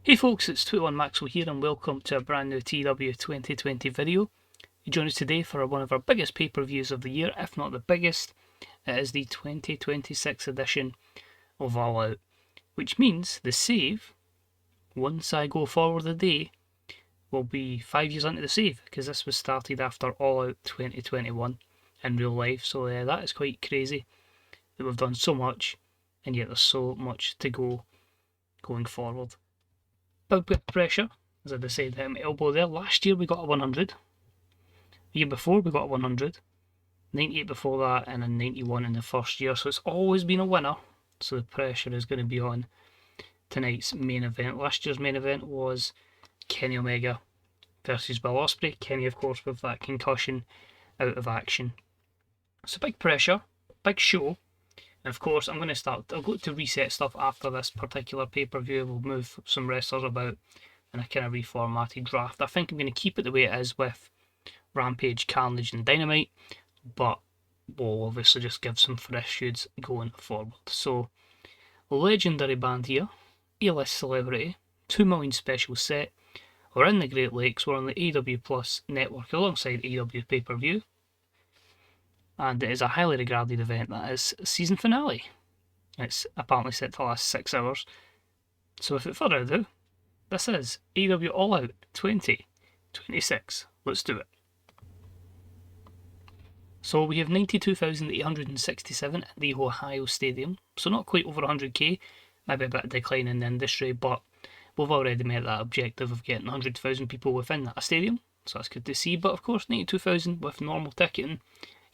Hey folks, it's 21 Maxwell here and welcome to a brand new TEW2020 video. You join us today for one of our biggest pay-per-views of the year, if not the biggest. It is the 2026 edition of All Out, which means the save, once I go forward the day, will be 5 years into the save, because this was started after All Out 2021 in real life, so that is quite crazy that we've done so much, and yet there's so much to go going forward. Big bit of pressure, as I decided to hit my elbow there. Last year we got a 100. The year before we got a 100. 98 before that, and a 91 in the first year. So it's always been a winner. So the pressure is going to be on tonight's main event. Last year's main event was Kenny Omega versus Will Ospreay. Kenny, of course, with that concussion, out of action. So big pressure, big show. And of course, I'll go to reset stuff after this particular pay-per-view. We'll move some wrestlers about in a kind of reformatted draft. I think I'm going to keep it the way it is with Rampage, Carnage and Dynamite, but we'll obviously just give some fresh feuds going forward. So, legendary band here, A-list celebrity, 2 million special set. We're in the Great Lakes, we're on the AEW Plus network alongside AEW pay-per-view. And it is a highly regarded event that is season finale. It's apparently set to last 6 hours. So without further ado, this is AEW All Out 2026. Let's do it. So we have 92,867 at the Ohio Stadium. So not quite over 100k, maybe a bit of decline in the industry, but we've already met that objective of getting 100,000 people within that stadium. So that's good to see. But of course, 92,000 with normal ticketing,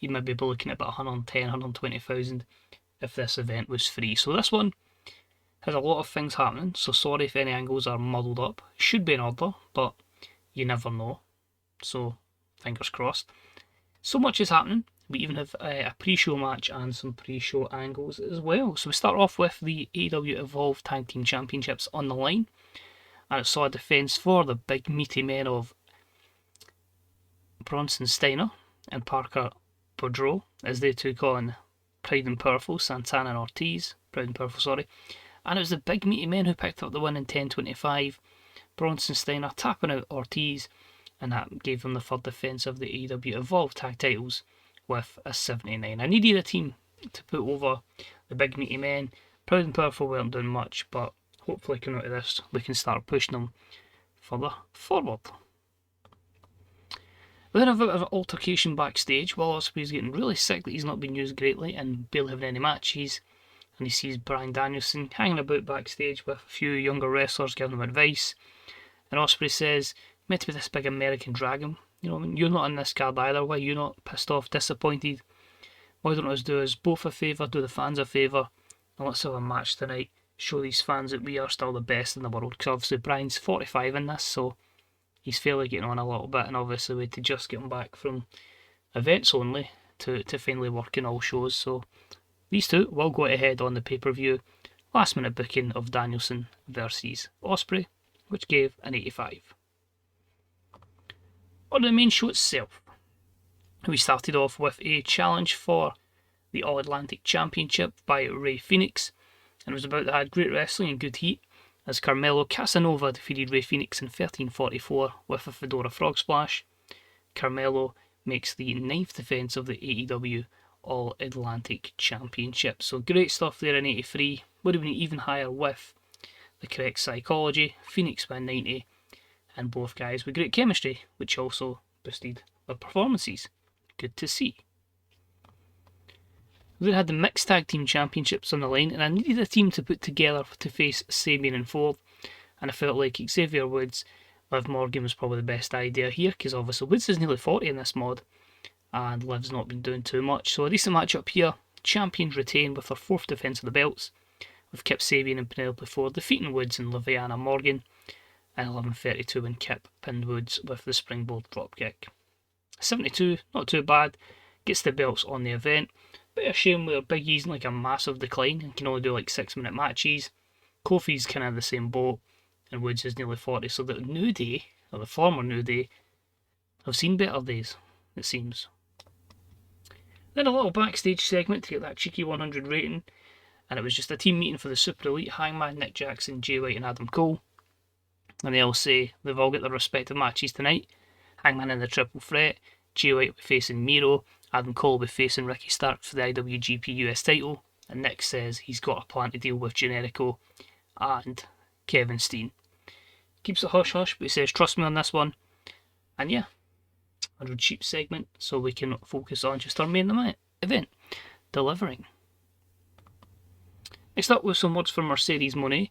you'd maybe be looking at about 110, 120,000 if this event was free. So this one has a lot of things happening, so sorry if any angles are muddled up. Should be in order, but you never know. So fingers crossed. So much is happening. We even have a pre-show match and some pre-show angles as well. So we start off with the AEW Evolve Tag Team Championships on the line. And it saw a defence for the big meaty men of Bronson Steiner and Parker Boudreaux, as they took on Proud and Powerful, Santana and Ortiz. Proud and Powerful, sorry. And it was the big meaty men who picked up the win in 10:25. Bronson Steiner tapping out Ortiz, and that gave them the third defence of the AEW Evolve tag titles with a 79. I needed a team to put over the big meaty men. Proud and Powerful weren't doing much, but hopefully coming out of this we can start pushing them further forward. We then have a bit of an altercation backstage. Will Ospreay's getting really sick that he's not been used greatly and barely having any matches. And he sees Bryan Danielson hanging about backstage with a few younger wrestlers giving him advice. And Ospreay says, meant to be this big American dragon. You know, you're not in this card either. Why are you not pissed off, disappointed? Why don't us do us both a favour, do the fans a favour, and let's have a match tonight. Show these fans that we are still the best in the world. Because obviously Bryan's 45 in this, so he's fairly getting on a little bit, and obviously we had to just get him back from events only to finally working all shows. So these two will go ahead on the pay-per-view. Last minute booking of Danielson versus Ospreay, which gave an 85. On the main show itself, we started off with a challenge for the All Atlantic Championship by Rey Fenix, and it was about that had great wrestling and good heat, as Carmelo Casanova defeated Rey Fenix in 13:44 with a Fedora Frog Splash. Carmelo makes the 9th defence of the AEW All Atlantic Championship. So great stuff there in 83. Would have been even higher with the correct psychology. Phoenix by 90, and both guys with great chemistry, which also boosted their performances. Good to see. We then had the Mixed Tag Team Championships on the line, and I needed a team to put together to face Sabian and Ford, and I felt like Xavier Woods, Liv Morgan was probably the best idea here, because obviously Woods is nearly 40 in this mod, and Liv's not been doing too much. So a decent matchup here. Champions retain with their 4th defence of the belts, with Kip Sabian and Penelope Ford defeating Woods and Liviana Morgan, and 11:32 when Kip pinned Woods with the springboard dropkick. 72, not too bad, gets the belts on the event. Bit of a shame where Big E's in like a massive decline and can only do like 6-minute matches. Kofi's kind of the same boat, and Woods is nearly 40, so the New Day, or the former New Day, have seen better days, it seems. Then a little backstage segment to get that cheeky 100 rating, and it was just a team meeting for the Super Elite: Hangman, Nick Jackson, Jay White and Adam Cole. And they all say they've all got their respective matches tonight. Hangman in the triple threat, Jay White will be facing Miro, Adam Cole will be facing Ricky Starks for the IWGP US title, and Nick says he's got a plan to deal with Generico and Kevin Steen. Keeps it hush hush, but he says trust me on this one. And yeah, a cheap segment so we can focus on just our main event, delivering. Next up was some words from Mercedes Moné,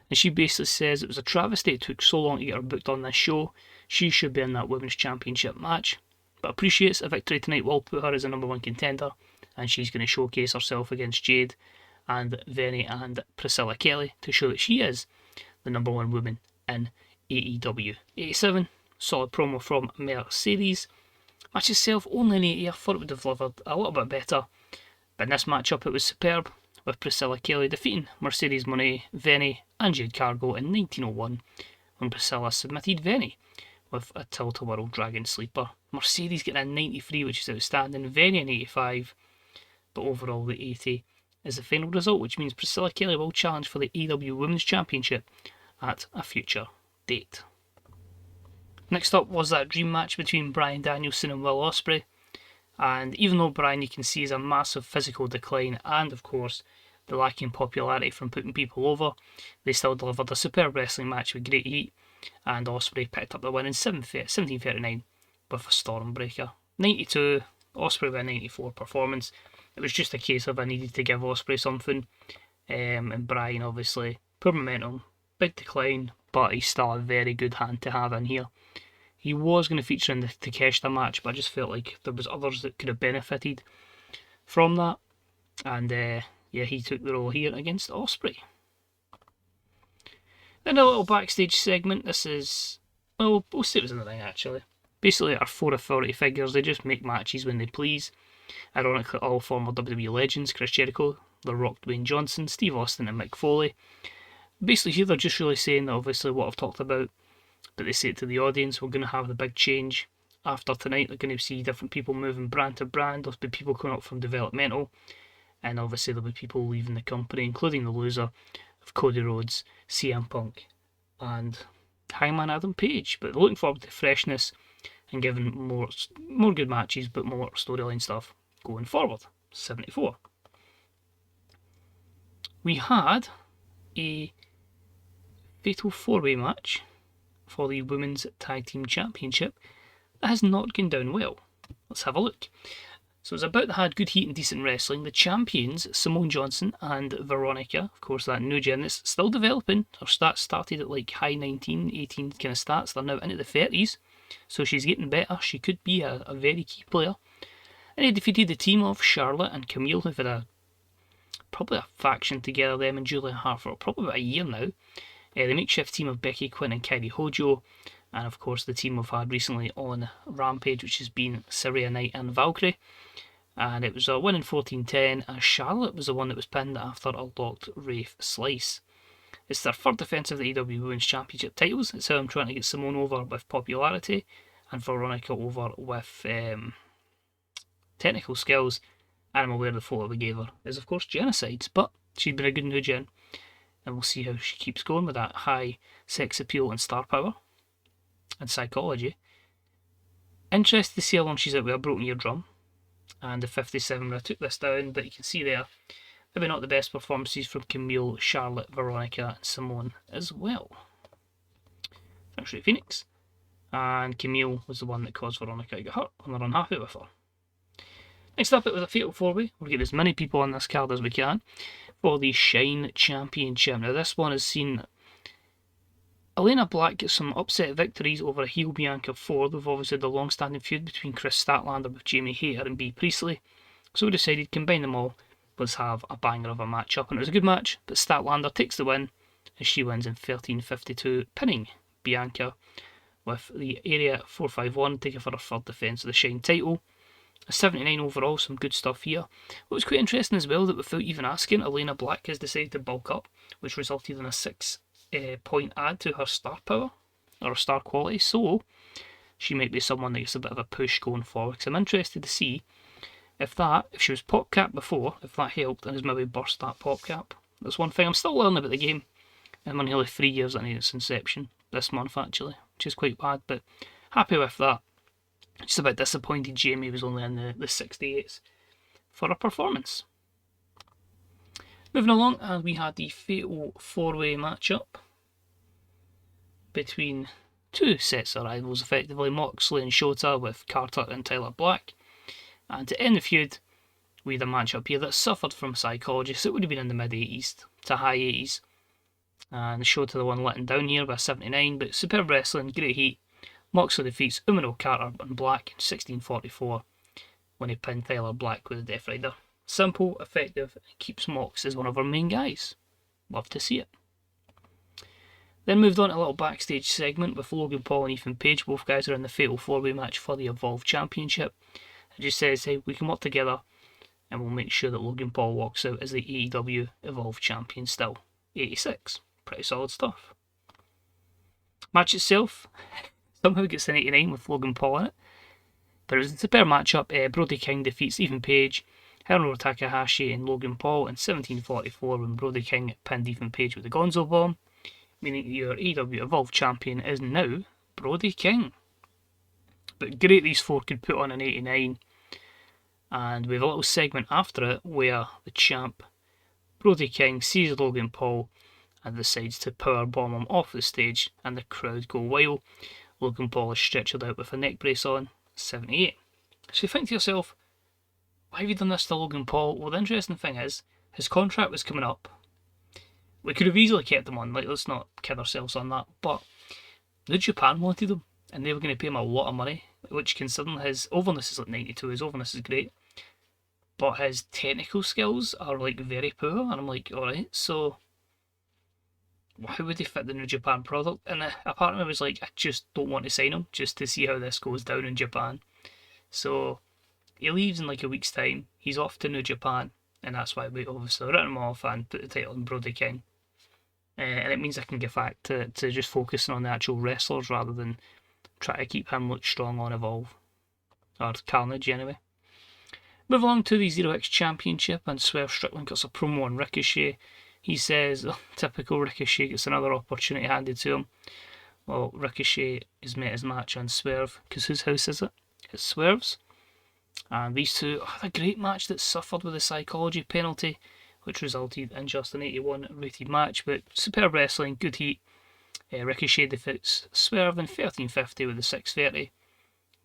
and she basically says it was a travesty it took so long to get her booked on this show. She should be in that Women's Championship match, but appreciates a victory tonight will put her as a number one contender, and she's going to showcase herself against Jade and Venny and Priscilla Kelly to show that she is the number one woman in AEW. 87, solid promo from Mercedes. Match itself only an 80, I thought it would have delivered a little bit better, but in this matchup it was superb, with Priscilla Kelly defeating Mercedes Moné, Venny and Jade Cargill in 1901 when Priscilla submitted Venny with a tilt-a-whirl dragon sleeper. Mercedes getting a 93, which is outstanding, Venny an 85, but overall the 80 is the final result, which means Priscilla Kelly will challenge for the AEW Women's Championship at a future date. Next up was that dream match between Bryan Danielson and Will Ospreay, and even though Bryan you can see is a massive physical decline and of course the lacking popularity from putting people over, they still delivered a superb wrestling match with great heat, and Ospreay picked up the win in 17:39 with a Stormbreaker. 92, Ospreay with a 94 performance. It was just a case of I needed to give Ospreay something, and Bryan obviously poor momentum, big decline, but he's still a very good hand to have in here. He was going to feature in the Takeshita match, but I just felt like there was others that could have benefited from that, and yeah, he took the role here against Ospreay. Then a little backstage segment. This is, well, we'll say it was in the ring actually. Basically our 4 authority figures, they just make matches when they please. Ironically, all former WWE legends, Chris Jericho, The Rock, Dwayne Johnson, Steve Austin and Mick Foley. Basically here they're just really saying that obviously what I've talked about, but they say it to the audience, we're going to have the big change after tonight. They're going to see different people moving brand to brand. There'll be people coming up from developmental, and obviously there'll be people leaving the company, including the loser of Cody Rhodes, CM Punk and Hangman Adam Page. But looking forward to freshness and giving more good matches, but more storyline stuff going forward. 74. We had a fatal 4-way match for the Women's Tag Team Championship that has not gone down well. Let's have a look. So it's about that had good heat and decent wrestling. The champions, Simone Johnson and Veronica, of course that new gen that's still developing. Her stats started at like high 19, 18 kind of stats. They're now into the 30s. So she's getting better. She could be a very key player. And they defeated the team of Charlotte and Camille, who've had probably a faction together, them and Julian Hart, for probably about a year now. The makeshift team of Becky, Quinn and Kairi Hojo. And of course the team we've had recently on Rampage, which has been Saraya Knight and Valkyrie. And it was a win in 14-10, as Charlotte was the one that was pinned after a locked Wraith slice. It's their third defence of the AEW Women's Championship titles. It's how I'm trying to get Simone over with popularity and Veronica over with technical skills. And I'm aware the photo we gave her is of course genocides, but she's been a good new gen, and we'll see how she keeps going with that high sex appeal and star power and psychology. Interested to see how long she's out with a broken eardrum. And the 57 when I took this down, but you can see there, maybe not the best performances from Camille, Charlotte, Veronica and Simone as well. Actually Phoenix. And Camille was the one that caused Veronica to get hurt, and they're unhappy with her. Next up it was a fatal 4-way. We'll get as many people on this card as we can for the Shine Championship. Now this one has seen Elena Black get some upset victories over a heel Bianca Ford. We've obviously had the long-standing feud between Chris Statlander with Jamie Hayter and Bea Priestley. So we decided combine them all. Let's have a banger of a match-up. And it was a good match, but Statlander takes the win as she wins in 13:52, pinning Bianca with the Area 451 taking for her third defence of the Shine title. A 79 overall, some good stuff here. What was quite interesting as well, that without even asking, Elena Black has decided to bulk up, which resulted in a 6-point add to her star power, or her star quality, so she might be someone that gets a bit of a push going forward, because I'm interested to see if she was pop cap before, if that helped and has maybe burst that pop cap. That's one thing. I'm still learning about the game, and we're nearly 3 years into its inception this month actually, which is quite bad, but happy with that. Just a bit disappointed Jamie was only in the 68s for a performance. Moving along, and we had the fatal 4-way matchup between two sets of rivals, effectively Moxley and Shota with Carter and Tyler Black. And to end the feud, we had a matchup here that suffered from psychology, so it would have been in the mid-80s to high 80s. And Shota the one letting down here by 79, but superb wrestling, great heat. Moxley defeats Umino, Carter and Black in 1644 when he pinned Tyler Black with a Death Rider. Simple, effective, and keeps Mox as one of our main guys. Love to see it. Then moved on to a little backstage segment with Logan Paul and Ethan Page. Both guys are in the fatal 4-way match for the Evolve Championship. It just says, hey, we can work together and we'll make sure that Logan Paul walks out as the AEW Evolve Champion still. 86. Pretty solid stuff. Match itself somehow gets an 89 with Logan Paul in it. But it was a superb matchup. Brody King defeats Ethan Page, Hiromu Takahashi and Logan Paul in 1744 when Brody King pinned Ethan Page with the Gonzo Bomb, meaning your AEW Evolve Champion is now Brody King. But great these four could put on an 89. And we have a little segment after it where the champ, Brody King, sees Logan Paul and decides to powerbomb him off the stage, and the crowd go wild. Logan Paul is stretchered out with a neck brace on, 78. So you think to yourself, why have you done this to Logan Paul? Well, the interesting thing is, his contract was coming up. We could have easily kept him on, like, let's not kid ourselves on that, but New Japan wanted him, and they were going to pay him a lot of money, which, considering his overness is like 92, his overness is great, but his technical skills are like very poor, and I'm like, alright, so how would he fit the New Japan product? And a part of me was like, I just don't want to sign him, just to see how this goes down in Japan. So he leaves in like a week's time, he's off to New Japan, and that's why we obviously written him off and put the title on Brody King. And it means I can get back to just focusing on the actual wrestlers rather than try to keep him look strong on Evolve. Or Carnage anyway. Move along to the 0x Championship, and Swerve Strickland gets a promo on Ricochet. He says, oh, typical Ricochet gets another opportunity handed to him. Well, Ricochet has met his match on Swerve, because whose house is it? It's Swerve's. And these two had a great match that suffered with a psychology penalty, which resulted in just an 81 rated match, but superb wrestling, good heat. Ricochet defeats Swerve in 1350 with a 630,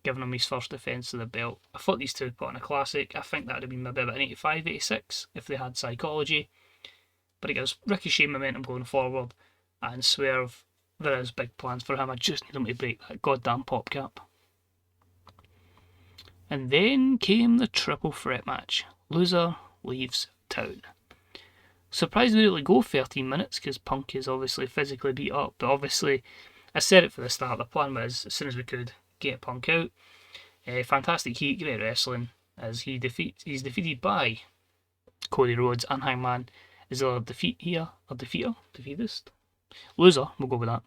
giving him his first defence of the belt. I thought these two would put on a classic. I think that would have been maybe about an 85, 86 if they had psychology. But it gives Ricochet momentum going forward, and Swerve, there is big plans for him. I just need him to break that goddamn pop cap. And then came the triple threat match. Loser leaves town. Surprised we didn't go 13 minutes because Punk is obviously physically beat up, but obviously I said it for the start, the plan was as soon as we could get Punk out. Fantastic heat, great wrestling, as he's defeated by Cody Rhodes and Hangman. Is there a defeat here? A defeatist? Loser, we'll go with that.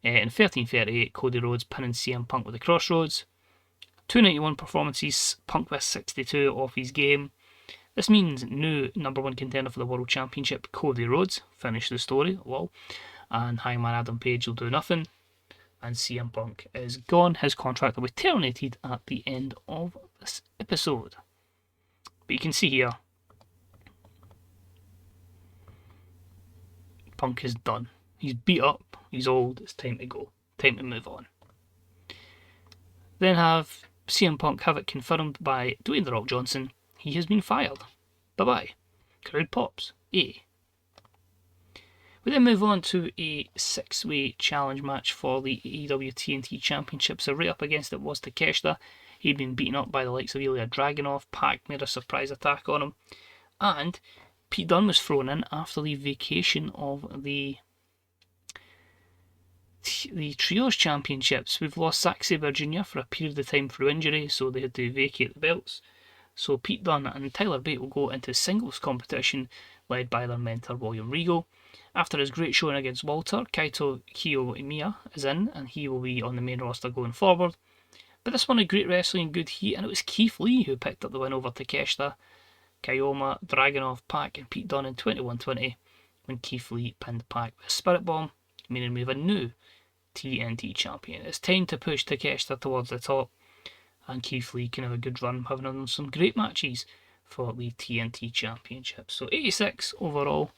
In 13:38, Cody Rhodes pinning CM Punk with the Crossroads. 291 performances, Punk with 62 off his game. This means new number one contender for the World Championship, Cody Rhodes, finish the story, lol. And Hangman Adam Page will do nothing. And CM Punk is gone. His contract will be terminated at the end of this episode. But you can see here, Punk is done. He's beat up, he's old, it's time to go. Time to move on. Then have CM Punk have it confirmed by Dwayne The Rock Johnson. He has been fired. Bye-bye. Crowd pops. We then move on to a 6-way challenge match for the AEW TNT Championship. So right up against it was Takeshita. He'd been beaten up by the likes of Ilya Dragunov. Pac made a surprise attack on him. And Pete Dunne was thrown in after the vacation of the Trios Championships. We've lost Zack Sabre Jr. for a period of time through injury, so they had to vacate the belts. So Pete Dunne and Tyler Bate will go into singles competition led by their mentor William Regal. After his great showing against Walter, Kaito Kiyomiya is in, and he will be on the main roster going forward. But this one had great wrestling and good heat, and it was Keith Lee who picked up the win over Takeshita. Kayoma, Dragunov, Pac and Pete Dunne in 21-20 when Keith Lee pinned Pac with a Spirit Bomb, meaning we have a new TNT champion. It's time to push Takeshita towards the top, and Keith Lee can have a good run, having done some great matches for the TNT Championship. So 86 overall,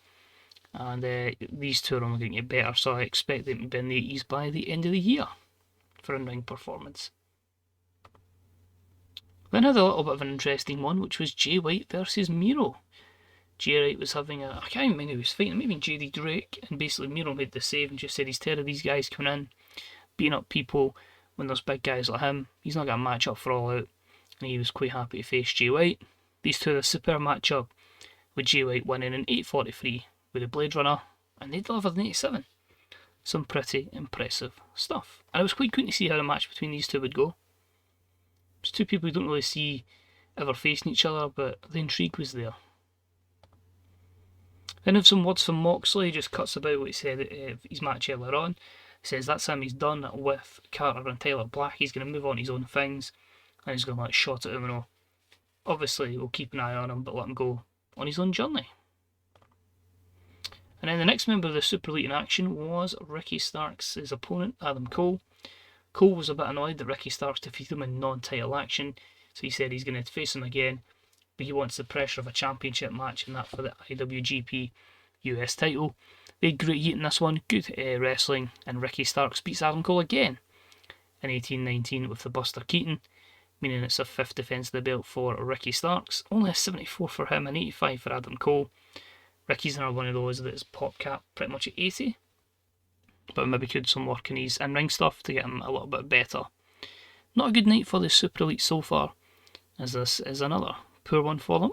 and these two are only going to get better, so I expect them to be in the 80s by the end of the year for a ring performance. Then had a little bit of an interesting one, which was Jay White versus Miro. Jay White was having I can't remember who he was fighting, maybe JD Drake, and basically Miro made the save and just said he's tired of these guys coming in, beating up people when there's big guys like him. He's not got a match up for All Out, and he was quite happy to face Jay White. These two had a superb match up, with Jay White winning in 8:43 with a Blade Runner, and they delivered in 87. Some pretty impressive stuff. And I was quite keen to see how the match between these two would go. It's two people you don't really see ever facing each other, but the intrigue was there. Then have some words from Moxley. He just cuts about what he said at his match earlier on. He says that's him, he's done with Carter and Tyler Black. He's going to move on to his own things, and he's going to let shot at him. Obviously, we'll keep an eye on him, but let him go on his own journey. And then the next member of the Super Elite in action was Ricky Starks' his opponent, Adam Cole. Cole was a bit annoyed that Ricky Starks defeated him in non-title action, so he said he's going to face him again, but he wants the pressure of a championship match, and that for the IWGP US title. They had great heat in this one, good wrestling, and Ricky Starks beats Adam Cole again in 18-19 with the Buster Keaton, meaning it's a 5th defence of the belt for Ricky Starks. Only a 74 for him and 85 for Adam Cole. Ricky's another one of those that's pop cap pretty much at 80, but maybe could some work in his in-ring stuff to get him a little bit better. Not a good night for the Super Elite so far, as this is another poor one for them.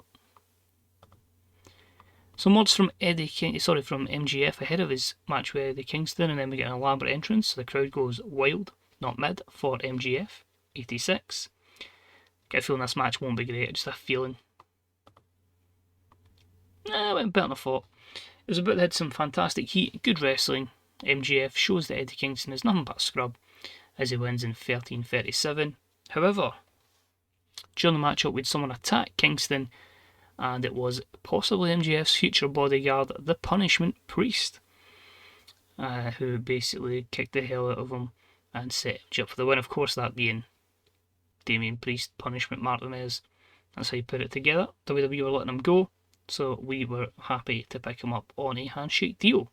Some words from from MJF ahead of his match with Eddie Kingston, and then we get an elaborate entrance, so the crowd goes wild, not mid, for MJF, 86. Get a feeling this match won't be great, just a feeling. It went better than I thought. It was about, they had some fantastic heat, good wrestling. MJF shows that Eddie Kingston is nothing but a scrub as he wins in 13:37. However, during the matchup, we had someone attack Kingston, and it was possibly MJF's future bodyguard, the Punishment Priest, who basically kicked the hell out of him and set him up for the win. Of course, that being Damian Priest, Punishment Martinez. That's how you put it together. WWE were letting him go, so we were happy to pick him up on a handshake deal.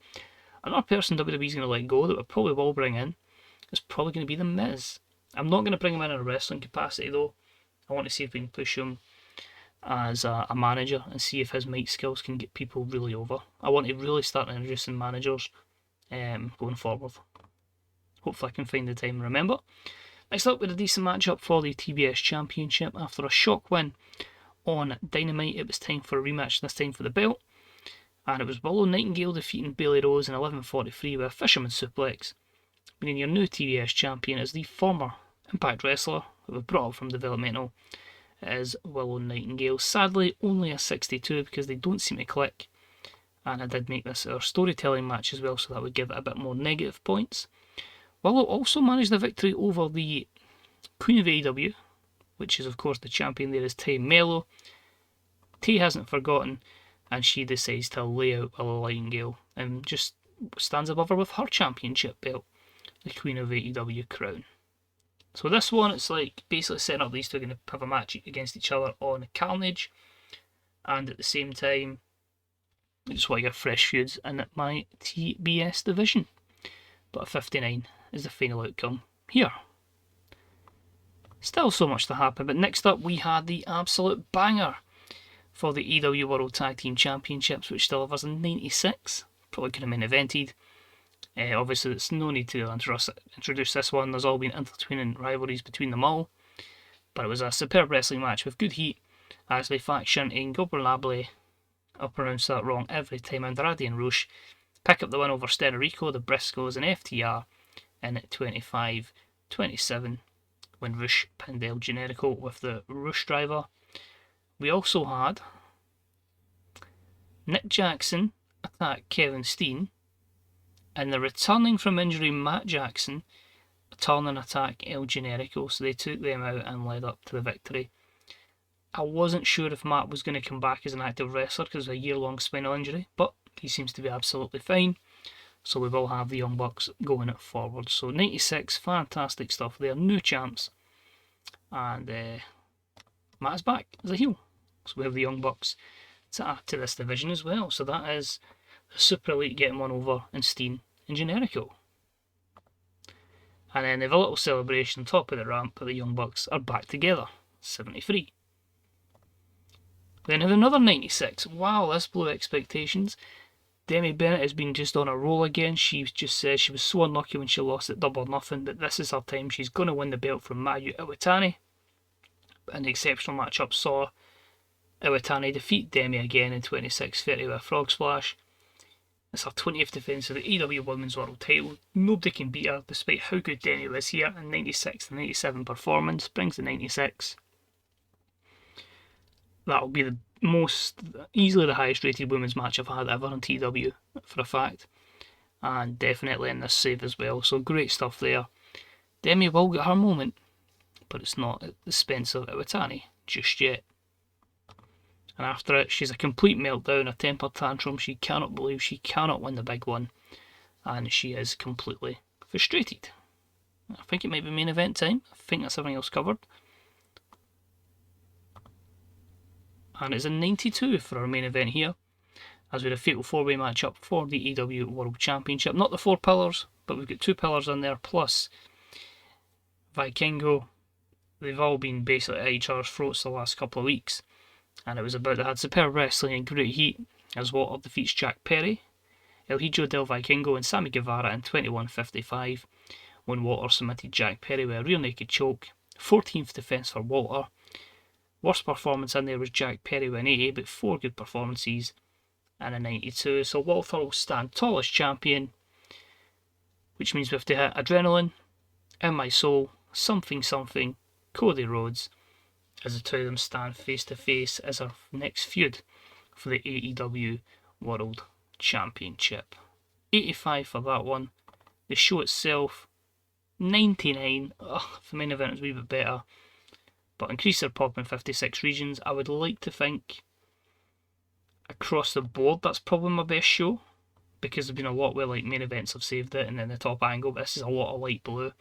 Another person WWE's going to let go that we probably will bring in is probably going to be The Miz. I'm not going to bring him in a wrestling capacity though. I want to see if we can push him as a manager and see if his mic skills can get people really over. I want to really start introducing managers going forward. Hopefully I can find the time and remember. Next up, we had a decent matchup for the TBS Championship. After a shock win on Dynamite, it was time for a rematch, this time for the belt. And it was Willow Nightingale defeating Bayley Rose in 11:43 with a Fisherman Suplex, meaning your new TBS champion is the former Impact wrestler that was brought up from developmental. It is Willow Nightingale. Sadly, only a 62 because they don't seem to click. And I did make this our storytelling match as well, so that would give it a bit more negative points. Willow also managed the victory over the Queen of AEW, which is of course the champion there is Tay Mello. Tay hasn't forgotten, and she decides to lay out Willow Nightingale and just stands above her with her championship belt, the Queen of AEW crown. So this one, it's like basically setting up these two are going to have a match against each other on Carnage, and at the same time, I just want to get fresh feuds in my TBS division. But a 59 is the final outcome here. Still so much to happen, but next up we had the absolute banger for the AEW World Tag Team Championships, which delivers in 96. Probably could have been evented. Obviously, there's no need to introduce this one. There's all been intertwining rivalries between them all. But it was a superb wrestling match with good heat, as the faction Ingobernable, I'll pronounce that wrong every time, Andrade and Rush pick up the win over Stenerico, the Briscoes and FTR in 25-27 when Rush pinned El Generico with the Rush driver. We also had Nick Jackson attack Kevin Steen, and the returning from injury Matt Jackson turn and attack El Generico, so they took them out and led up to the victory. I wasn't sure if Matt was going to come back as an active wrestler because of a year-long spinal injury, but He seems to be absolutely fine. So we will have the Young Bucks going it forward. So 96, fantastic stuff there. New champs. And Matt's back as a heel. So we have the Young Bucks to add to this division as well. So that is the Super Elite getting one over in Steen and Generico. And then they have a little celebration top of the ramp, but the Young Bucks are back together. 73. Then have another 96. Wow, this blew expectations. Demi Bennett has been just on a roll again. She just said she was so unlucky when she lost at Double or Nothing, but this is her time. She's going to win the belt from Mayu Iwatani. And the exceptional matchup saw Iwatani defeat Demi again in 26-30 with a frog splash. It's her 20th defence of the AEW Women's World title. Nobody can beat her, despite how good Demi was here. And 96 and 97 performance brings the 96. That'll be the easily the highest rated women's match I've had ever on TW, for a fact. And definitely in this save as well. So great stuff there. Demi will get her moment, but it's not at the expense of Iwatani just yet. And after it, she's a complete meltdown, a temper tantrum. She cannot believe she cannot win the big one. And she is completely frustrated. I think it might be main event time. I think that's everything else covered. And it's a 92 for our main event here, as we had a fatal 4-way matchup for the AEW World Championship. Not the 4 pillars, but we've got 2 pillars in there, plus Vikingo. They've all been basically at each other's throats the last couple of weeks. And it was about they had superb wrestling and great heat, as Walter defeats Jack Perry, El Hijo del Vikingo and Sammy Guevara in 21:55, when Walter submitted Jack Perry with a rear naked choke. 14th defence for Walter. Worst performance in there was Jack Perry with an 80, but 4 good performances and a 92. So Walter will stand tall as champion, which means we have to hit Adrenaline, In My Soul, Something Something, Cody Rhodes, as the two of them stand face to face as our next feud for the AEW World Championship. 85 for that one. The show itself, 99. The main event was a wee bit better, but increase their pop in 56 regions. I would like to think across the board that's probably my best show, because there's been a lot where like main events have saved it and then the top angle, but this is a lot of light blue,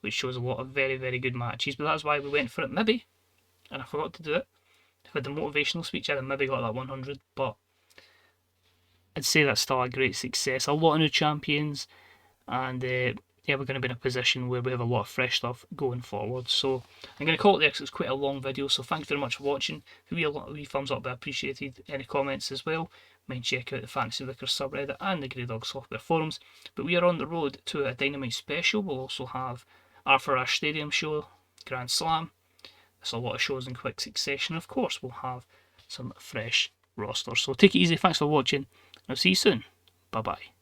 which shows a lot of very, very good matches. But that's why we went for it, maybe, and I forgot to do it. If I had the motivational speech, I'd have maybe got that 100, but I'd say that's still a great success. A lot of new champions, and yeah, we're going to be in a position where we have a lot of fresh stuff going forward. So I'm going to call it there because it's quite a long video. So thanks very much for watching. If you a wee thumbs up, I appreciated. Any comments as well. Mind check out the Fantasy Liquor subreddit and the Grey Dog Software forums. But we are on the road to a Dynamite special. We'll also have Arthur Ashe Stadium show, Grand Slam. There's a lot of shows in quick succession. Of course, we'll have some fresh rosters. So take it easy. Thanks for watching. I'll see you soon. Bye bye.